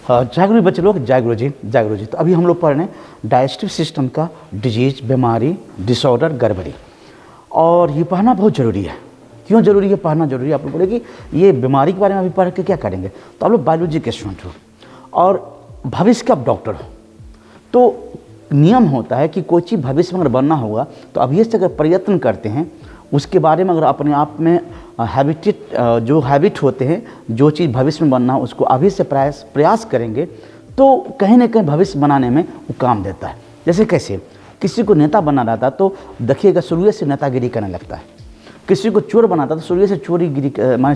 हाँ, जय गुरु बच्चे लोग, जय गुरु जी, जय गुरु जी। तो अभी हम लोग पढ़ रहे हैं डाइजेस्टिव सिस्टम का डिजीज, बीमारी, डिसऑर्डर, गड़बड़ी। और ये पढ़ना बहुत ज़रूरी है। क्यों ज़रूरी है पढ़ना? ज़रूरी है आप लोग बोले कि ये बीमारी के बारे में अभी पढ़ के क्या करेंगे। तो आप लोग बायोलॉजी के स्टूडेंट हो और भविष्य के आप डॉक्टर हो, तो नियम होता है कि कोई चीज़ भविष्य में अगर बनना होगा तो अभी से अगर प्रयत्न करते हैं उसके बारे में, अगर अपने आप में जो हैबिट होते हैं, जो चीज़ भविष्य में बनना उसको अभी से प्रयास करेंगे तो कहीं ना कहीं भविष्य बनाने में वो काम देता है। जैसे कैसे किसी को नेता बना रहता तो देखिएगा शुरू से नेतागिरी करने लगता है। किसी को चोर बनाता तो शुरू से चोरीगिरी माने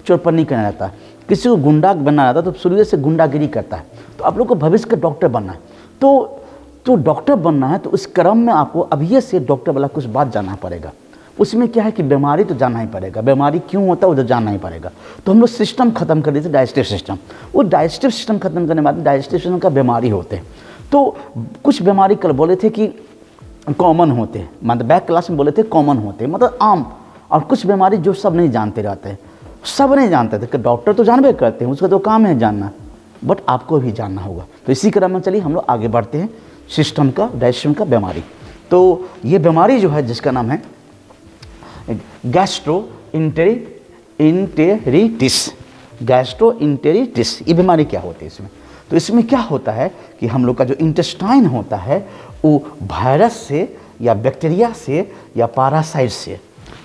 चोरपन्नी करने लगता है। किसी को गुंडा बना रहता तो शुरू से गुंडागिरी करता है। तो आप लोग को भविष्य का डॉक्टर बनना है, तो डॉक्टर बनना है तो उस क्रम में आपको अभी से डॉक्टर वाला कुछ बात जानना पड़ेगा। उसमें क्या है कि बीमारी तो जानना ही पड़ेगा, बीमारी क्यों होता है वो तो जानना ही पड़ेगा। तो हम लोग सिस्टम खत्म कर देते, डाइजेस्टिव सिस्टम। वो डाइजेस्टिव सिस्टम खत्म करने के बाद डाइजेस्टिव सिस्टम का बीमारी होते हैं। तो कुछ बीमारी कल बोले थे कि कॉमन होते हैं, मतलब बैक क्लास में बोले थे कॉमन होते हैं, मतलब आम। और कुछ बीमारी जो सब नहीं जानते रहते हैं, सब नहीं जानते थे कि डॉक्टर तो जानबे करते हैं, उसका तो काम है जानना, बट आपको भी जानना होगा। तो इसी क्रम में चलिए हम लोग आगे बढ़ते हैं। सिस्टम का, डाइजेशन का बीमारी। तो ये बीमारी जो है जिसका नाम है गैस्ट्रोइंटेरिटिस। गैस्ट्रोइंटेरिटिस, ये बीमारी क्या होती है इसमें? तो इसमें क्या होता है कि हम लोग का जो इंटेस्टाइन होता है वो वायरस से या बैक्टीरिया से या पैरासाइट से,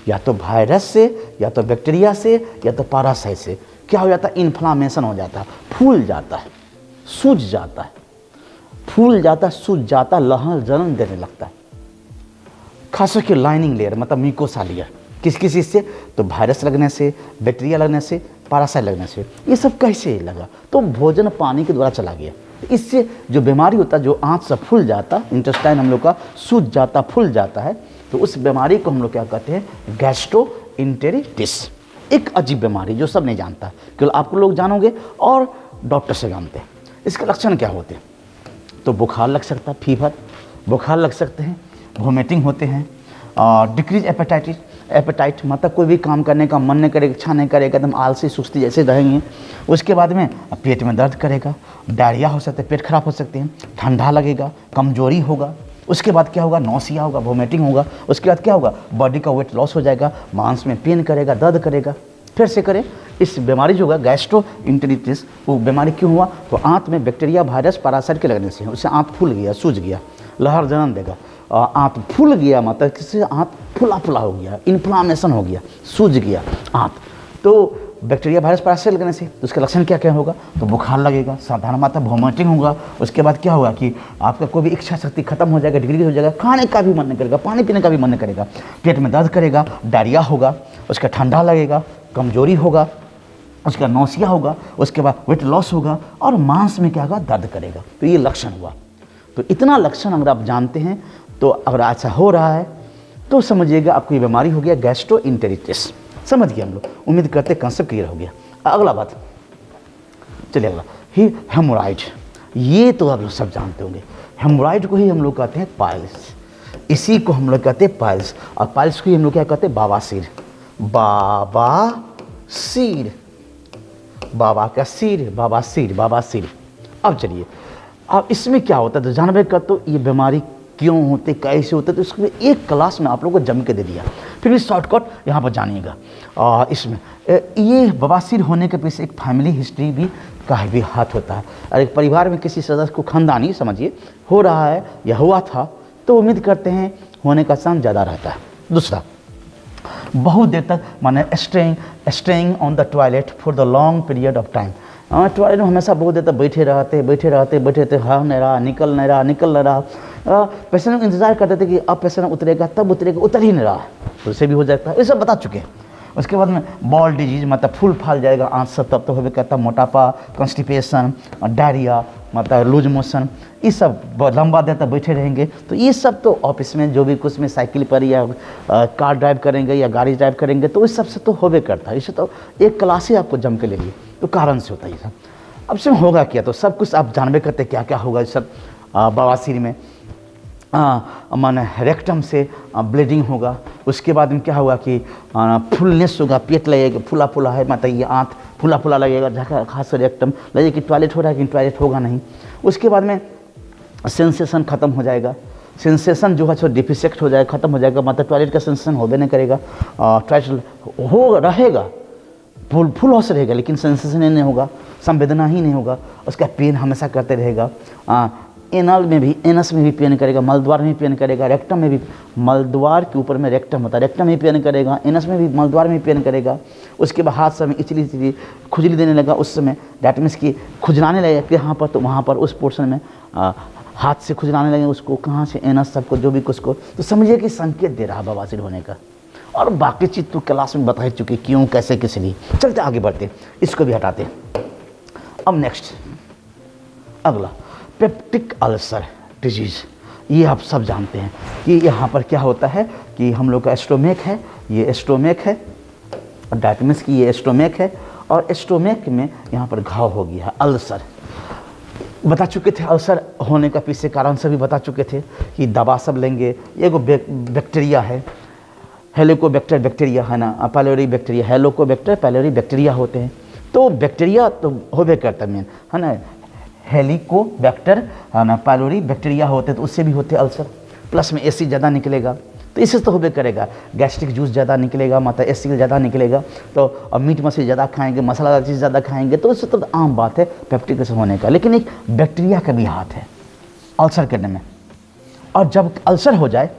या तो वायरस से या तो बैक्टीरिया से या तो पैरासाइट से क्या हो जाता है, इन्फ्लामेशन हो जाता है, फूल जाता है, सूज जाता है, फूल जाता है, सूज जाता है, लहर जलन देने लगता है। खास करके लाइनिंग लेयर मतलब म्यूकोसा लेयर, किस चीज़ से? तो वायरस लगने से, बैक्टीरिया लगने से, पैरासाइट लगने से। ये सब कैसे लगा? तो भोजन पानी के द्वारा चला गया। इससे जो बीमारी होता है, जो आँत से फूल जाता, इंटेस्टाइन हम लोग का सूज जाता, फूल जाता है, तो उस बीमारी को हम लोग क्या कहते हैं? गैस्ट्रोइंटेरिटिस। एक अजीब बीमारी जो सब नहीं जानता, केवल आप लोग जानोगे और डॉक्टर से जानते हैं। इसके लक्षण क्या होते हैं? तो बुखार लग सकता है, फीवर, बुखार लग सकते हैं, वोमिटिंग होते हैं, डिक्रीज एपेटाइट मतलब कोई भी काम करने का मन नहीं करेगा, इच्छा नहीं करेगा, एकदम आलसी सुस्ती जैसे रहेंगे। उसके बाद में पेट में दर्द करेगा, डायरिया हो सकता है, पेट खराब हो सकते हैं, ठंडा लगेगा, कमजोरी होगा। उसके बाद क्या होगा? नौसिया होगा, वोमिटिंग होगा। उसके बाद क्या होगा? बॉडी का वेट लॉस हो जाएगा, मांस में पेन करेगा, दर्द करेगा। फिर से करें, इस बीमारी जो होगा गैस्ट्रोइंटेरिटिस, वो बीमारी क्यों हुआ? तो आंत में बैक्टीरिया, वायरस, पैरासाइट के लगने से उससे आंत फूल गया, सूज गया, लहर जलन देगा। आंत फूल गया मतलब किसी आंत फुला फुला हो गया, इन्फ्लामेशन हो गया, सूज गया आंत। तो बैक्टीरिया, वायरस, पैरासाइट लगने से तो उसके लक्षण क्या क्या होगा? तो बुखार लगेगा, साधारण मात्रा वोमिटिंग होगा। उसके बाद क्या होगा कि आपका कोई भी इच्छा शक्ति खत्म हो जाएगा, डिग्री हो जाएगा, खाने का भी मन नहीं करेगा, पानी पीने का भी मन नहीं करेगा, पेट में दर्द करेगा, डायरिया होगा, उसका ठंडा लगेगा, कमजोरी होगा, उसका नौसिया होगा, उसके बाद वेट लॉस होगा और मांस में क्या होगा? दर्द करेगा। तो ये लक्षण हुआ। तो इतना लक्षण अगर आप जानते हैं तो अगर ऐसा हो रहा है तो समझिएगा आपको ये बीमारी हो गया गैस्ट्रोइंटेरिटिस। समझ गए हम लोग? उम्मीद करते कंसेप्ट क्लियर हो गया। अगला बात, चलिए अगला ही हेमोराइड। ये तो आप लोग सब जानते होंगे। हेमोराइड को ही हम लोग कहते हैं पाइल्स। इसी को हम लोग कहते हैं पाइल्स, और पाइल्स को ही हम लोग क्या कहते हैं? बाबासीर। बाबासीर, बाबा का सिर, बाबासीर, बाबासीर। अब चलिए, अब इसमें क्या होता है तो जानबे कर, तो ये बीमारी क्यों होते, कैसे होते, तो इसको एक क्लास में आप लोगों को जम के दे दिया। फिर भी शॉर्टकट यहाँ पर जानिएगा। इसमें ये बवासीर होने के पीछे एक फैमिली हिस्ट्री भी का भी हाथ होता है। और एक परिवार में किसी सदस्य को खानदानी समझिए हो रहा है या हुआ था, तो उम्मीद करते हैं होने का चांस ज़्यादा रहता है। दूसरा, बहुत देर तक माने staying on the toilet for the long period of time. Toilet में हमेशा बहुत देर तक बैठे रहते, हाँ नहीं रहा, निकल नहीं रहा। पेशेंट इंतजार करते थे कि अब पेशेंट उतरेगा, तब उतरेगा, उतर ही नहीं रहा, तो उसे भी हो जाता है। ये सब बता चुके हैं। उसके बाद में बॉल डिजीज मतलब फूल फाल जाएगा आँत से, तब तो हो कहता मोटापा, कॉन्स्टिपेशन, डायरिया मतलब लूज मोशन, ये सब लंबा देर तक बैठे रहेंगे। तो ये सब तो ऑफिस में जो भी कुछ में साइकिल पर या कार ड्राइव करेंगे या गाड़ी ड्राइव करेंगे तो इस सब से तो होबे करता है। इससे तो एक क्लास ही आपको जम के ले लिए, तो कारण से होता है ये सब। अब से होगा क्या? तो सब कुछ आप जानबे करते क्या क्या होगा। इस सब बवासीर में माने रेक्टम से ब्लीडिंग होगा। उसके बाद में क्या होगा कि फुलनेस होगा, पेट लगेगा, फुला फुला है मतलब ये आँत फुला फुला लगेगा, झका खास कर रेक्टम लगे कि टॉयलेट हो रहा है, लेकिन टॉयलेट होगा नहीं। उसके बाद में सेंसेशन ख़त्म हो जाएगा, सेंसेशन जो है सो डिफिसेक्ट हो जाएगा, ख़त्म हो जाएगा, मतलब टॉयलेट का सेंसेशन होबे नहीं करेगा। टॉयलेट हो रहेगा, फुल होश रहेगा, लेकिन सेंसेशन नहीं होगा, संवेदना ही नहीं होगा, उसका पेन हमेशा करते रहेगा। एनल में भी, एनस में भी पेन करेगा, मलद्वार में भी पेन करेगा, रेक्टम में भी, मलद्वार के ऊपर में रेक्टम होता है, रेक्टम में भी पेन करेगा, एनस में भी, मलद्वार में भी पेन करेगा। उसके बाद हाथ समय इचली खुजली देने लगा, उस समय डैट मीन्स कि खुजलाने लगेगा कि यहाँ पर, तो वहाँ पर उस पोर्शन में हाथ से खुजलाने लगे उसको, कहाँ से, एनस सबको, जो भी कुछ को, तो समझिए कि संकेत दे रहा बवासीर होने का। और बाकी चीज़ तो क्लास में बता ही चुके, क्यों कैसे किस लिए। चलते आगे बढ़ते, इसको भी हटाते। अब नेक्स्ट अगला पेप्टिक अल्सर डिजीज़। ये आप सब जानते हैं कि यहाँ पर क्या होता है कि हम लोग का स्टोमेक है, ये स्टोमेक है, डैट मीन्स कि ये स्टोमेक है, और स्टोमेक में यहाँ पर घाव हो गया है, अल्सर बता चुके थे। अल्सर होने का पीछे कारण से भी बता चुके थे कि दवा सब लेंगे। ये बैक्टीरिया है, हेलिकोबैक्टर बैक्टीरिया है ना, pylori bacteria, Helicobacter pylori bacteria होते हैं। तो बैक्टीरिया तो होबे करता मेन है ना, हेलिकोबैक्टर है ना, पायलोरी बैक्टीरिया होते हैं, तो उससे भी होते अल्सर। प्लस में एसिड ज़्यादा निकलेगा, तो इससे तो होबे करेगा। गैस्ट्रिक जूस ज़्यादा निकलेगा, मतलब एसिड ज़्यादा निकलेगा, तो और मीट मछली ज़्यादा खाएंगे, मसालेदार चीज़ ज़्यादा खाएंगे, तो इससे तो आम बात है पेप्टिक अल्सर होने का। लेकिन एक बैक्टीरिया का भी हाथ है अल्सर करने में। और जब अल्सर हो जाए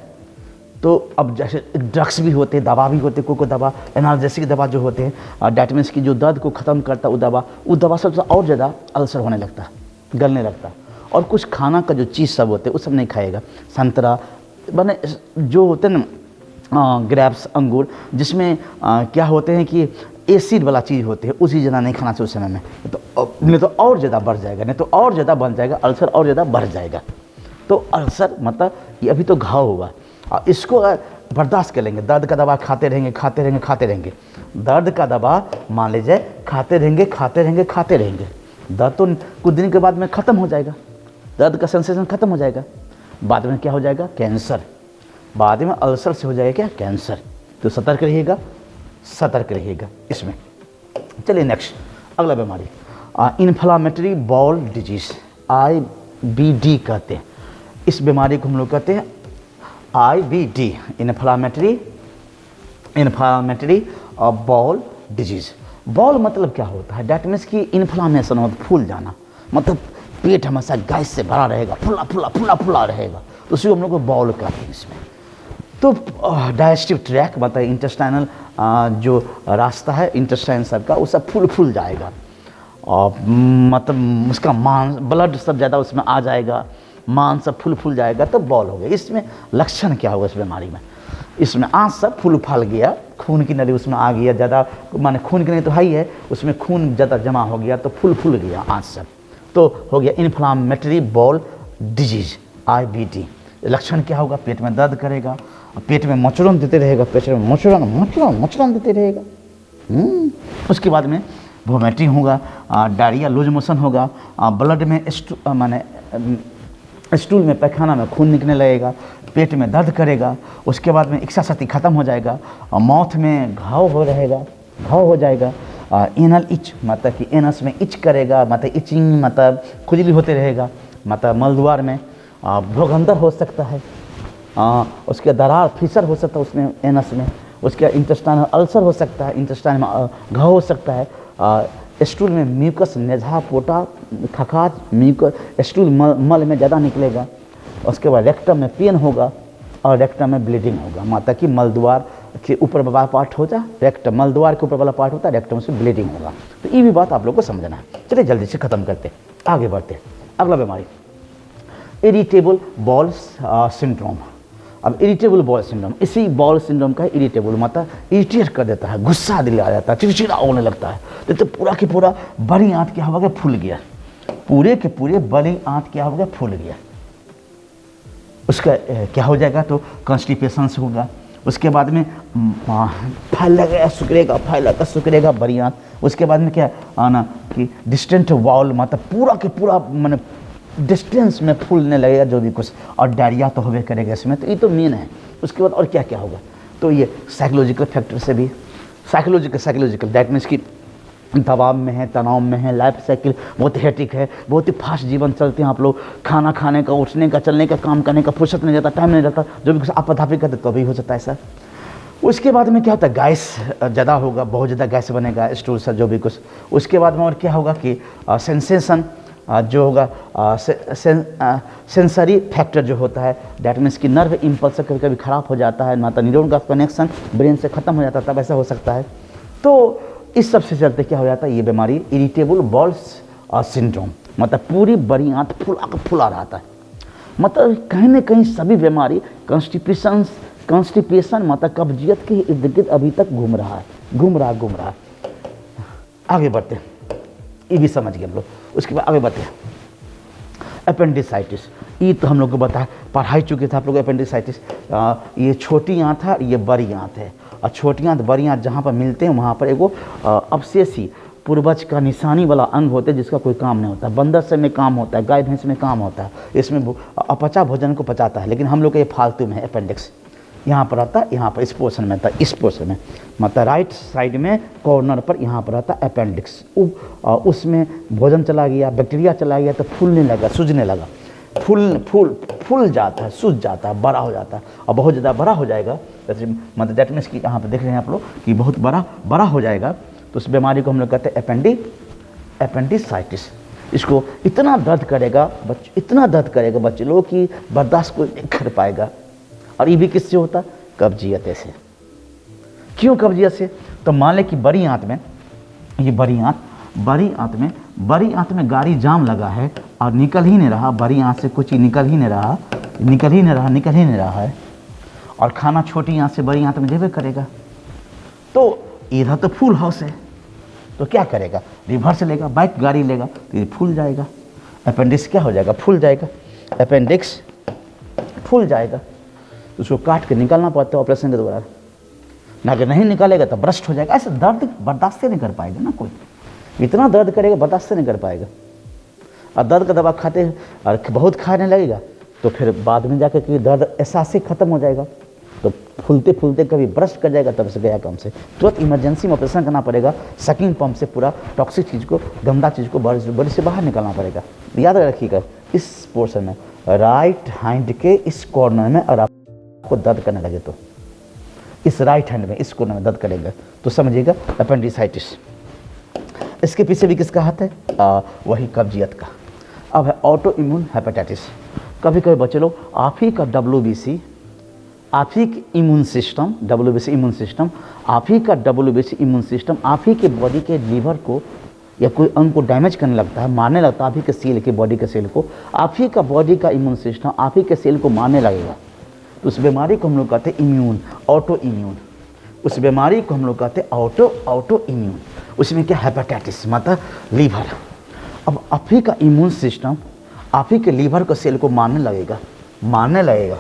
तो अब जैसे ड्रग्स भी होते हैं, दवा भी होते हैं, कोई दवा, एनाल्जेसिक दवा जो होते हैं, डैट मीन्स की जो दर्द को ख़त्म करता है, वो दवा सबसे और ज़्यादा अल्सर होने लगता है, गलने लगता है। और कुछ खाना का जो चीज़ सब होते हैं वो सब नहीं खाएगा, संतरा बने जो होते हैं ना, ग्रेप्स अंगूर, जिसमें क्या होते हैं कि एसिड वाला चीज़ होती है, उसी ज़्यादा नहीं खाना चाहिए उस समय में, तो नहीं तो और ज़्यादा बढ़ जाएगा, नहीं तो और ज़्यादा बन जाएगा, अल्सर और ज़्यादा बढ़ जाएगा। तो अल्सर मतलब ये अभी तो घाव हुआ, और इसको बर्दाश्त कर लेंगे, दर्द का दवा खाते रहेंगे, खाते रहेंगे, खाते रहेंगे, दर्द का दवा मान लीजिए खाते रहेंगे, खाते रहेंगे, खाते रहेंगे, दर्द तो कुछ दिन के बाद में ख़त्म हो जाएगा, दर्द का सेंसेशन ख़त्म हो जाएगा, बाद में क्या हो जाएगा, कैंसर, बाद में अल्सर से हो जाएगा क्या, कैंसर। तो सतर्क रहिएगा, सतर्क रहिएगा इसमें। चलिए नेक्स्ट अगला बीमारी, इन्फ्लामेटरी बाउल डिजीज़, IBD कहते हैं। इस बीमारी को हम लोग कहते हैं IBD, inflammatory bowel disease. Bowel मतलब क्या होता है, डैट मीन्स कि इन्फ्लामेशन हो, फूल जाना, मतलब पेट हमेशा गैस से भरा रहेगा, फुला फुला फुला फुला रहेगा, तो उसी को हम लोग को बाउल कहते हैं इसमें। तो डाइजेस्टिव ट्रैक मतलब इंटेस्टाइनल जो रास्ता है इंटेस्टाइन सब का, वो सब फूल जाएगा, और मतलब उसका मांस, ब्लड सब ज़्यादा उसमें आ जाएगा, मांस सब फूल जाएगा, तो बॉल हो गया। इसमें लक्षण क्या होगा इस बीमारी में, इसमें आँख सब फूल गया, खून की नली उसमें आ गया ज़्यादा, माने खून की नली तो है ही है, उसमें खून ज़्यादा जमा हो गया, तो फूल गया आँख सब, तो हो गया इन्फ्लामेटरी बाउल डिजीज़ IBD। लक्षण क्या होगा, पेट में दर्द करेगा, पेट में मोचड़न देते रहेगा, पेट में मोचड़न देते रहेगा। उसके बाद में वोमिटिंग होगा, डायरिया, लूज मोशन होगा, ब्लड में माने स्टूल में, पैखाना में खून निकलने लगेगा, पेट में दर्द करेगा, उसके बाद में इच्छा शक्ति खत्म हो जाएगा, और माउथ में घाव हो जाएगा, एनल इच मतलब कि एनस में इच करेगा, मतलब इचिंग मतलब खुजली होते रहेगा, मतलब मलद्वार में भोगंदर हो सकता है, उसके दरार फिसर हो सकता है उसमें एनस में, उसके इंटेस्टाइन अल्सर हो सकता है, इंटेस्टाइन में घाव हो सकता है, स्टूल में म्यूकस, नेज़ा, पोटा, खखाज, म्यूकस, स्टूल मल में ज़्यादा निकलेगा, उसके बाद रेक्टम में पेन होगा, और रेक्टम में ब्लीडिंग होगा, मतलब कि मलद्वार के ऊपर वाला पार्ट हो जाए, रेक्टम मलद्वार के ऊपर वाला पार्ट होता है, रेक्टम से ब्लीडिंग होगा। तो ये भी बात आप लोग को समझना है। चलिए जल्दी से ख़त्म करते, आगे बढ़ते। अगला बीमारी इरिटेबल बाउल सिंड्रोम। अब इरिटेबल बाउल सिंड्रोम, इसी बाउल सिंड्रोम का इरिटेबल मतलब इरिटेट कर देता है, गुस्सा दिल आ जाता है, चिड़चिड़ा होने लगता है, तो पूरा के पूरा बड़ी आंत क्या हो गया, फूल गया, पूरे के पूरे बड़ी आंत क्या हो गया, फूल गया। उसका क्या हो जाएगा, तो कॉन्स्टिपेशन होगा, उसके बाद में फैलेगा सुकरेगा बड़ी आंत, उसके बाद में क्या आना कि डिस्टेंट वाउल मतलब पूरा के पूरा मैंने डिस्टेंस में फूलने लगेगा जो भी कुछ, और डायरिया तो होबे करेगा इसमें, तो ये तो मेन है। उसके बाद और क्या क्या होगा, तो ये साइकोलॉजिकल फैक्टर से भी, साइकोलॉजिकल दैट मीन्स कि दबाव में है, तनाव में है, लाइफ साइकिल बहुत हेटिक है, बहुत ही फास्ट जीवन चलते हैं आप लोग, खाना खाने का, उठने का, चलने का, काम करने का फुर्सत नहीं रहता, टाइम नहीं रहता, जो भी कुछ आप करते तो भी हो सकता है सर। उसके बाद में क्या होता है, गैस ज़्यादा होगा, बहुत ज़्यादा गैस बनेगा, स्टूल सर जो भी कुछ। उसके बाद में और क्या होगा कि सेंसेशन जो होगा, सेंसरी फैक्टर जो होता है, डैट मीन्स कि नर्व इम्पल्स कभी कभी ख़राब हो जाता है, मतलब न्यूरॉन का कनेक्शन ब्रेन से ख़त्म हो जाता है, तब ऐसा हो सकता है। तो इस सब से चलते क्या हो जाता है, ये बीमारी इरिटेबल बॉल सिंड्रोम, मतलब पूरी बड़ी आंत फुला रहता है, मतलब कहीं ना कहीं सभी बीमारी कॉन्स्टिपेशन मतलब कब्जियत के इर्द गिर्द अभी तक घूम रहा है। आगे बढ़ते हैं, ये भी समझ गए हम लोग। उसके बाद आगे बढ़ते हैं, अपेंडिसाइटिस, ये तो हम लोग को बताया, पढ़ाई चुके थे आप लोग। अपेंडिसाइटिस ये छोटी आंत है, ये बड़ी आंत है, और छोटी आंत बड़ी आंत जहाँ पर मिलते हैं वहाँ पर एगो अवशेषी पूर्वज का निशानी वाला अंग होता है, जिसका कोई काम नहीं होता। बंदर से में काम होता है, गाय भैंस में काम होता है, इसमें अपचा भोजन को पचाता है, लेकिन हम लोग का ये फालतू में है। अपेंडिक्स यहाँ पर आता है, यहाँ पर इस पोर्शन में आता है, इस पोर्शन में मतलब राइट साइड में कॉर्नर पर यहाँ पर आता है अपेंडिक्स। उसमें भोजन चला गया, बैक्टीरिया चला गया तो फूलने लगा, सूजने लगा, फूल जाता है, सूज जाता है, बड़ा हो जाता है, और बहुत ज़्यादा बड़ा हो जाएगा, जैसे मतलब दैट मीन्स कि यहाँ पर देख रहे हैं आप लोग कि बहुत बड़ा हो जाएगा, तो उस बीमारी को हम लोग कहते हैं अपेंडिसाइटिस। इसको इतना दर्द करेगा बच्चे लोग कि बर्दाश्त कोई नहीं कर पाएगा। और ये भी किससे होता है, कब्जियत से। क्यों कब्जियत से, तो मान ले कि बड़ी आंत में, ये बड़ी आंत में गाड़ी जाम लगा है और निकल ही नहीं रहा, बड़ी आंत से कुछ निकल ही नहीं रहा है, और खाना छोटी आंत से बड़ी आंत में जेबे करेगा। तो इधर तो फुल हाउस है, तो क्या करेगा, रिवर्स लेगा, बाइक गाड़ी लेगा तो ये फूल जाएगा, अपेंडिक्स क्या हो जाएगा, फूल जाएगा, अपेंडिक्स फूल जाएगा, तो उसको काट के निकालना पड़ता है ऑपरेशन के द्वारा, ना अगर नहीं निकालेगा तो ब्रस्ट हो जाएगा। ऐसे दर्द बर्दाश्त से नहीं कर पाएगा ना कोई, इतना दर्द करेगा बर्दाश्त से नहीं कर पाएगा। और दर्द का दवा खाते और बहुत खाने लगेगा तो फिर बाद में जाकर कि दर्द एहसास से ख़त्म हो जाएगा, तो फूलते कभी ब्रस्ट कर जाएगा, तब से गया काम से। तुरंत इमरजेंसी में ऑपरेशन करना पड़ेगा, सकिंग पंप से पूरा टॉक्सिक चीज़ को, गंदा चीज़ को बॉडी से बाहर निकालना पड़ेगा। याद रखिएगा, इस पोर्शन में राइट हैंड के इस कॉर्नर में और आपको दर्द करने लगे तो इस राइट हैंड में इस कॉर्नर में दर्द करेगा तो समझिएगा अपेंडिसाइटिस। इसके पीछे भी किसका हाथ है, वही कब्जियत का। अब है ऑटो इम्यून हेपेटाइटिस। कभी कभी बच्चे लोग आप ही का WBC, आप ही के immune system, WBC immune system, आप ही का WBC इम्यून सिस्टम आप ही के बॉडी के लीवर को या कोई अंग को डैमेज करने लगता है, मारने लगता है, आप ही के सेल के बॉडी के सेल को, आप ही का बॉडी का इम्यून सिस्टम आप ही के सेल को मारने लगेगा। तो उस बीमारी को हम लोग कहते हैं इम्यून, ऑटो इम्यून। उस बीमारी को हम लोग कहते हैं ऑटो इम्यून। उसमें क्या, हेपेटाइटिस मतलब लीवर। अब आप ही का इम्यून सिस्टम आप ही के लीवर को सेल को मारने लगेगा,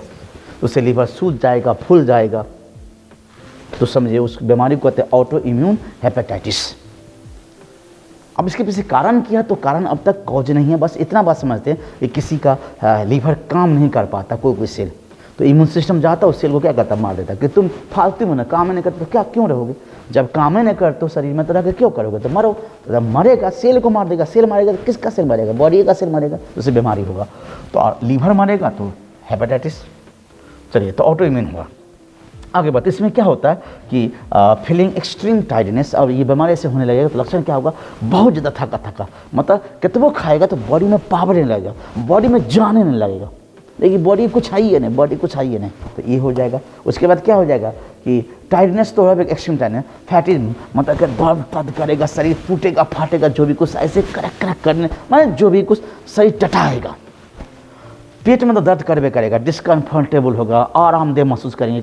उससे लीवर सूज जाएगा, फूल जाएगा, तो समझिए उस बीमारी को कहते हैं ऑटो इम्यून हेपेटाइटिस। अब इसके पीछे कारण क्या है, तो कारण अब तक कॉज नहीं है, बस इतना बात समझते हैं कि किसी का लीवर काम नहीं कर पाता, कोई सेल, तो इम्यून सिस्टम जाता है उस सेल को क्या करता, मार देता कि तुम फालतू में ना काम नहीं करते तो क्या क्यों रहोगे, जब काम नहीं करते हो शरीर में तो रह के क्यों करोगे, तो मरो। तो जब मरेगा सेल को मार देगा, सेल मारेगा तो किसका सेल मारेगा, बॉडी का सेल मारेगा, तो उससे बीमारी होगा। तो लीवर मारेगा तो हेपेटाइटिस। चलिए, तो ऑटो इम्यून हुआ। आगे बढ़ते, इसमें क्या होता है कि फीलिंग एक्सट्रीम टायर्डनेस। अब ये बीमारी से होने लगेगा तो लक्षण क्या होगा, बहुत ज़्यादा थका, मतलब कितना खाएगा तो बॉडी में पावर नहीं लगेगा, बॉडी में जाने नहीं लगेगा, लेकिन बॉडी कुछ है ही नहीं, तो ये हो जाएगा। उसके बाद क्या हो जाएगा कि टायर्डनेस तो है, एक्सट्रीम टायर्डनेस, फैटिग मतलब कि दर्द करेगा, शरीर टूटेगा फाटेगा, जो भी कुछ ऐसे करक करने, मतलब जो भी कुछ शरीर टटाएगा, पेट में तो दर्द करबे करेगा, डिस्कम्फर्टेबल होगा, आरामदेह महसूस करेंगे,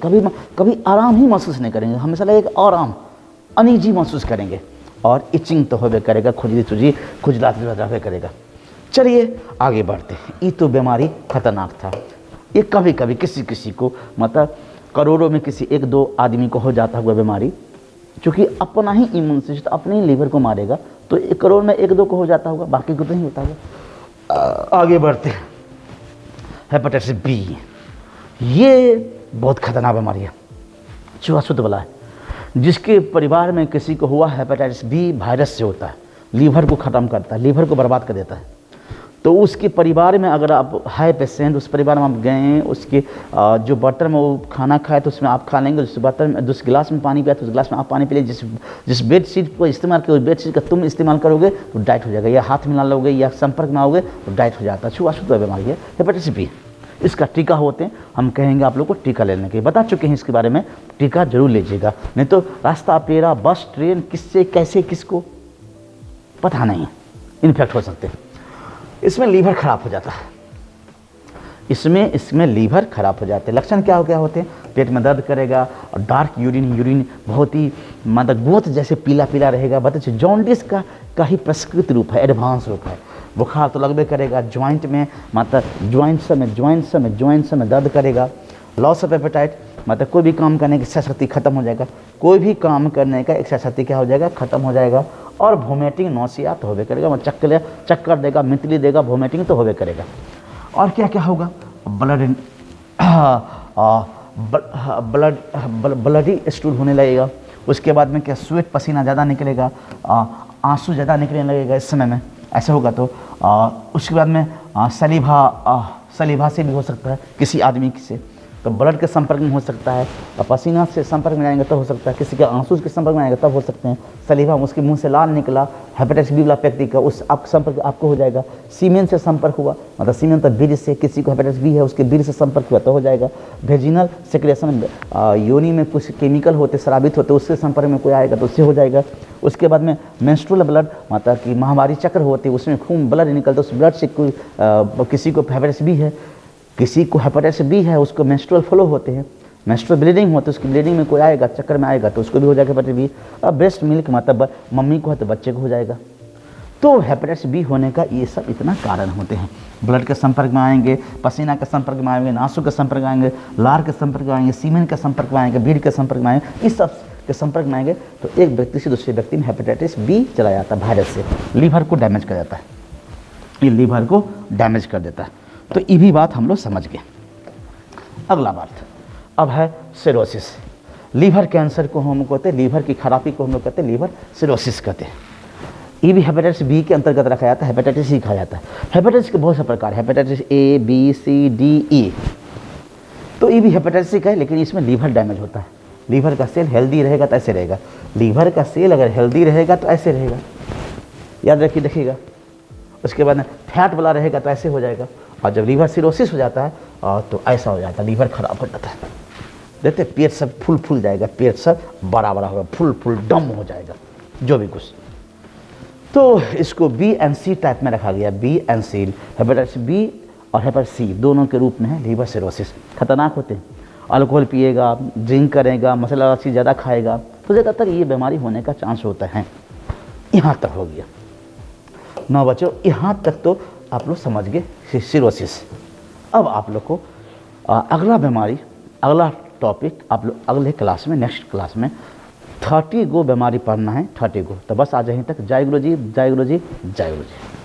कभी आराम ही महसूस नहीं करेंगे, हमेशा लगेगा आराम, अनईजी महसूस करेंगे, और इचिंग तो होबे करेगा, खुजलाते करेगा। चलिए आगे बढ़ते हैं। ये तो बीमारी खतरनाक था, ये कभी कभी किसी को मतलब करोड़ों में किसी 1-2 आदमी को हो जाता हुआ बीमारी, क्योंकि अपना ही इम्यून सिस्टम अपने ही लीवर को मारेगा, तो 1 करोड़ में 1-2 को हो जाता होगा, बाकी को तो नहीं होता होगा। आगे बढ़ते हैं, हेपेटाइटिस बी, ये बहुत खतरनाक बीमारी है, छुआछूत वाला है। जिसके परिवार में किसी को हुआ हेपेटाइटिस बी वायरस से होता है, लीवर को ख़त्म करता है, लीवर को बर्बाद कर देता है। तो उसके परिवार में अगर आप है पेशेंट, उस परिवार में आप गए, उसके जो बर्तन में वो खाना खाए तो उसमें आप खा लेंगे, जिस बर्तन में जिस गिलास में पानी पिया तो उस गिलास में आप पानी पी लेंगे, जिस बेडशीट को इस्तेमाल किया उस बेडशीट का तुम इस्तेमाल करोगे तो डाइट हो जाएगा, या हाथ मिला लोगे या संपर्क में आओगे तो डाइट हो जाता है। छुआछूत बीमारी है हेपेटाइटिस बी। इसका टीका होते हैं, हम कहेंगे आप लोग को टीका लेने के, बता चुके हैं इसके बारे में, टीका जरूर लीजिएगा, नहीं तो रास्ता पेरा बस ट्रेन किससे कैसे किसको पता नहीं है, इन्फेक्ट हो सकते हैं। इसमें लीवर खराब हो जाता है, इसमें लीवर खराब हो जाते हैं। लक्षण क्या होते हैं? पेट में दर्द करेगा और डार्क यूरिन बहुत ही मतलब गोत जैसे पीला पीला रहेगा, बताइए जॉन्डिस का ही प्रस्कृत रूप है, एडवांस रूप है। बुखार तो लगभग करेगा, ज्वाइंट में मतलब ज्वाइंट्स में दर्द करेगा। लॉस ऑफ एपेटाइट मतलब कोई भी काम करने की इच्छा शक्ति खत्म हो जाएगा, कोई भी काम करने का इच्छा शक्ति क्या हो जाएगा? खत्म हो जाएगा। और वोमिटिंग नौसिया तो होबे करेगा, मतलब चक्कर देगा, मितली देगा, वोमिटिंग तो होबे करेगा। और क्या क्या होगा? ब्लडी स्टूल होने लगेगा। उसके बाद में क्या? स्वेट पसीना ज़्यादा निकलेगा, आंसू ज़्यादा निकलने लगेगा इस समय में, ऐसा होगा तो। उसके बाद में सलीभा से भी हो सकता है किसी आदमी से, तो ब्लड के संपर्क में हो सकता है, और पसीना से संपर्क में आएंगे तब हो सकता है, किसी के आंसू के संपर्क में आएंगे तब हो सकते हैं। सलीवा उसके मुंह से लाल निकला, हेपेटाइटिस बी वाला व्यक्ति का उस आप संपर्क आपको हो जाएगा। सीमेन से संपर्क हुआ, मतलब सीमेन तो बीज से, किसी को हेपेटाइटिस बी है उसके बीज से संपर्क हुआ तो हो जाएगा। वेजिनल सेक्रेशन, योनि में कुछ केमिकल होते स्रावित होते, उसके संपर्क में कोई आएगा तो उससे हो जाएगा। उसके बाद में मेंस्ट्रुअल ब्लड, मतलब कि माहवारी चक्र होते हैं, उसमें खून ब्लड निकलता है, उस ब्लड से कोई किसी को हेपेटाइटिस बी है, किसी को हेपेटाइटिस बी है, उसको मेंस्ट्रुअल फ्लो होते हैं, मेंस्ट्रुअल ब्लीडिंग होती है, उसकी ब्लीडिंग में कोई आएगा, चक्कर में आएगा तो उसको भी हो जाएगा हेपेटाइटिस बी। अब ब्रेस्ट मिल्क मतलब मम्मी को है तो बच्चे को हो जाएगा। तो हेपेटाइटिस बी होने का ये सब इतना कारण होते हैं। ब्लड के संपर्क में आएंगे, पसीना के संपर्क में आएंगे, नासों के संपर्क में आएंगे, लार के संपर्क में आएंगे, सीमेन के संपर्क में आएंगे, बीड़ के संपर्क में आएंगे, इस सब के संपर्क में आएंगे तो एक व्यक्ति से दूसरे व्यक्ति में हेपेटाइटिस बी चला जाता है वायरस से, लीवर को डैमेज कर जाता है, ये लीवर को डैमेज कर देता है। तो ये भी बात हम लोग समझ गए। अगला बात अब है सिरोसिस। लीवर कैंसर को हम कहते हैं, लीवर की खराबी को हम लोग कहते हैं लीवर सिरोसिस कहते हैं। ये भी हेपेटाइटिस बी के अंतर्गत रखा जाता है, हेपेटाइटिस ही कहा जाता है। हेपेटाइटिस के बहुत से प्रकार, hepatitis A B C D E, तो ये भी हेपेटाइटिस का है, लेकिन इसमें लीवर डैमेज होता है। लीवर का सेल हेल्दी रहेगा तो ऐसे रहेगा, लीवर का सेल अगर हेल्दी रहेगा तो ऐसे रहेगा, याद रखिए देखिएगा। उसके बाद में फैट वाला रहेगा तो ऐसे हो जाएगा, और जब लीवर सिरोसिस हो जाता है तो ऐसा हो जाता है, लीवर खराब हो जाता है। देखते पेट सब फूल जाएगा, पेट सब बड़ा होगा, फुल डम हो जाएगा, जो भी कुछ। तो इसको बी एंड सी टाइप में रखा गया, B and C, hepatitis B और हेपेटाइटिस सी दोनों के रूप में है लीवर सिरोसिस। खतरनाक होते हैं, अल्कोहल पिएगा, ड्रिंक करेगा, मसाला चीज़ ज़्यादा खाएगा तो ज़्यादातर ये बीमारी होने का चांस होता है। यहाँ तक हो गया 9 बच्चों, यहाँ तक तो आप लोग समझ गए सिरोसिस। अब आप लोग को अगला बीमारी, अगला टॉपिक आप लोग अगले क्लास में, नेक्स्ट क्लास में 30 गो बीमारी पढ़ना है, 30 गो। तो बस आज यहीं तक। जय गुरु जी, जय गुरु जी, जय गुरु जी।